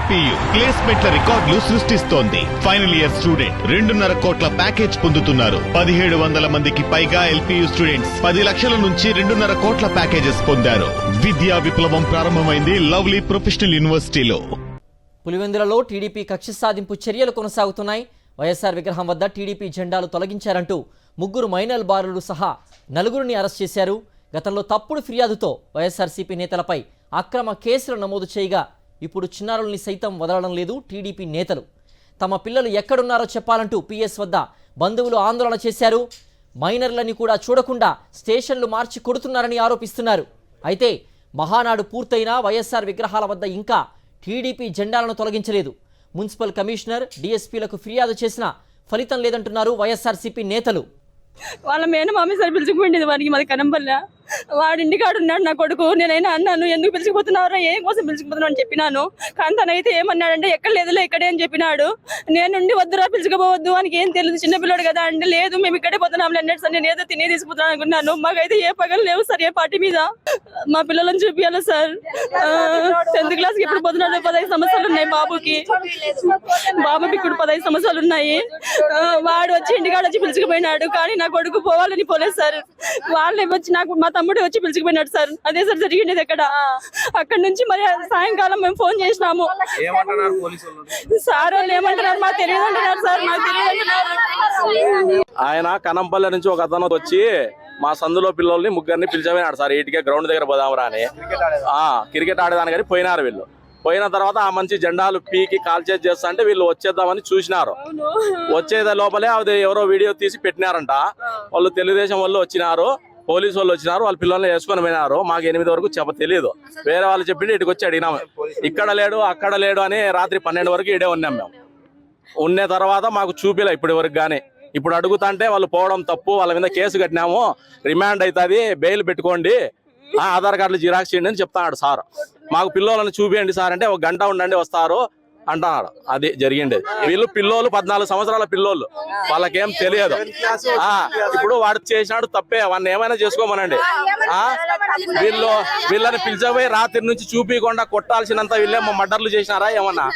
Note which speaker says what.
Speaker 1: LPU ప్లేస్మెంట్ల రికార్డులు సృష్టిస్తోంది. Final year student 2.5 కోట్ల ప్యాకేజ్ పొందుతున్నారు. 1700 మందికి పైగా ఎల్పీయూ స్టూడెంట్స్ 10 లక్షల నుంచి 2.5 కోట్ల ప్యాకేజెస్ పొందారు. విద్యా విప్లవం ప్రారంభమైంది లవ్లీ ప్రొఫెషనల్ యూనివర్సిటీలో.
Speaker 2: పులివెందులలో టీడీపీ కక్ష సాధింపు చర్యలు కొనసాగుతున్నాయి. వైఎస్ఆర్ విగ్రహం వద్ద టీడీపీ జెండాలు తొలగించారంటూ 3 మైనర్ బారులు సహా 4 అరెస్ట్ చేశారు. గతంలో తప్పుడు ఫిర్యాదుతో వైఎస్ఆర్సీపీ నేతలపై అక్రమ కేసులు నమోదు చేయగా ఇప్పుడు చిన్నారుల్ని సైతం వదలడం లేదు టీడీపీ నేతలు. తమ పిల్లలు ఎక్కడున్నారో చెప్పాలంటూ పీఎస్ వద్ద బంధువులు ఆందోళన చేశారు. మైనర్లని కూడా చూడకుండా స్టేషన్లు మార్చి కొడుతున్నారని ఆరోపిస్తున్నారు. అయితే మహానాడు పూర్తయినా వైఎస్ఆర్ విగ్రహాల వద్ద ఇంకా టీడీపీ జెండాలను తొలగించలేదు. మున్సిపల్ కమిషనర్, డీఎస్పీలకు ఫిర్యాదు చేసినా ఫలితం లేదంటున్నారు వైఎస్ఆర్సీపీ నేతలు.
Speaker 3: వాళ్ళ మేనమామి సరి పిలిచిపోయింది వారికి మాది కనంపల్లె. వాడి ఇంటికాడు ఉన్నాడు నా కొడుకు. నేనైనా అన్నాను, ఎందుకు పిలిచిపోతున్నారో, ఏం కోసం పిలిచిపోతున్నావు అని చెప్పినాను. కానీ తనైతే ఏమన్నాడంటే ఎక్కడ లేదులే ఇక్కడే అని చెప్పినాడు. నేనుండి వద్దురా పిలుచుకోవద్దు, వానికి ఏం తెలియదు, చిన్నపిల్లడు కదా అంటే లేదు మేము ఇక్కడే పోతున్నాం అన్నాడు సార్. నేను ఏదో తినే తీసుకుపోతున్నాను అనుకున్నాను. మాకైతే ఏ పగలు లేవు సార్ ఏ పార్టీ మీద. మా పిల్లలను చూపించాలి సార్. 10th క్లాస్కి ఇప్పుడు పోతున్నాడు. 15 సంవత్సరాలు ఉన్నాయి బాబుకి. ఇప్పుడు 15 సంవత్సరాలు ఉన్నాయి. వాడు వచ్చి ఇంటికాడు వచ్చి పిలుచుకుపోయినాడు. కానీ నా కొడుకు పోవాలని పోలేదు సార్. వాళ్ళే వచ్చి నాకు మా తమ్ముడు వచ్చి పిలుచుకుపోయినాడు సార్. అదే సార్ జరిగింది అక్కడ. అక్కడ నుంచి మరి సాయంకాలం మేము ఫోన్ చేసినాము. సార్ వాళ్ళు ఏమంటున్నారు మాకు తెలియదు అంటున్నారు సార్. నాకు తెలియదు.
Speaker 4: ఆయన కనంపల్లె నుంచి ఒక అతను వచ్చి మా సందులో పిల్లల్ని 3 పిలిచిపోయినాడు సార్. ఇటుకే గ్రౌండ్ దగ్గర పోదామరా అని క్రికెట్ ఆడేదాని కానీ పోయినారు. వీళ్ళు పోయిన తర్వాత ఆ మంచి జెండాలు పీకి కాల్చేజ్ చేస్తా అంటే వీళ్ళు వచ్చేద్దామని చూసినారు. వచ్చేదే లోపలే అది ఎవరో వీడియో తీసి పెట్టినారంట. వాళ్ళు తెలుగుదేశం వాళ్ళు వచ్చినారు, పోలీసు వాళ్ళు వచ్చినారు, వాళ్ళ పిల్లల్ని వేసుకొని పోయినారు. మాకు 8 వరకు తెలియదు. వేరే వాళ్ళు చెప్పిండి ఇటుకు వచ్చి అడిగినాము. ఇక్కడ లేడు అక్కడ లేడు అని రాత్రి 12 వరకు ఇడే ఉన్నాం. మేము ఉన్న తర్వాత మాకు చూపిలే ఇప్పటి వరకు. కానీ ఇప్పుడు అడుగుతా అంటే వాళ్ళు పోవడం తప్పు, వాళ్ళ మీద కేసు కట్టినాము, రిమాండ్ అవుతుంది, బెయిల్ పెట్టుకోండి, ఆధార్ కార్డులు జిరాక్స్ చేయండి అని చెప్తాడు సార్. మాకు పిల్లలను చూపియండి సార్ అంటే 1 గంట ఉండండి వస్తారు అంటున్నాడు. అది జరిగింది. వీళ్ళు పిల్లోళ్ళు 14 సంవత్సరాల పిల్లోళ్ళు, వాళ్ళకేం తెలియదు. ఇప్పుడు వాడు చేసినాడు తప్పే, వాడిని ఏమైనా చేసుకోమనండి. వీళ్ళని పిలిచబోయి రాత్రి నుంచి చూపించకుండా కొట్టాల్సినంత వీళ్ళేమో మర్డర్లు చేసినారా ఏమన్నా?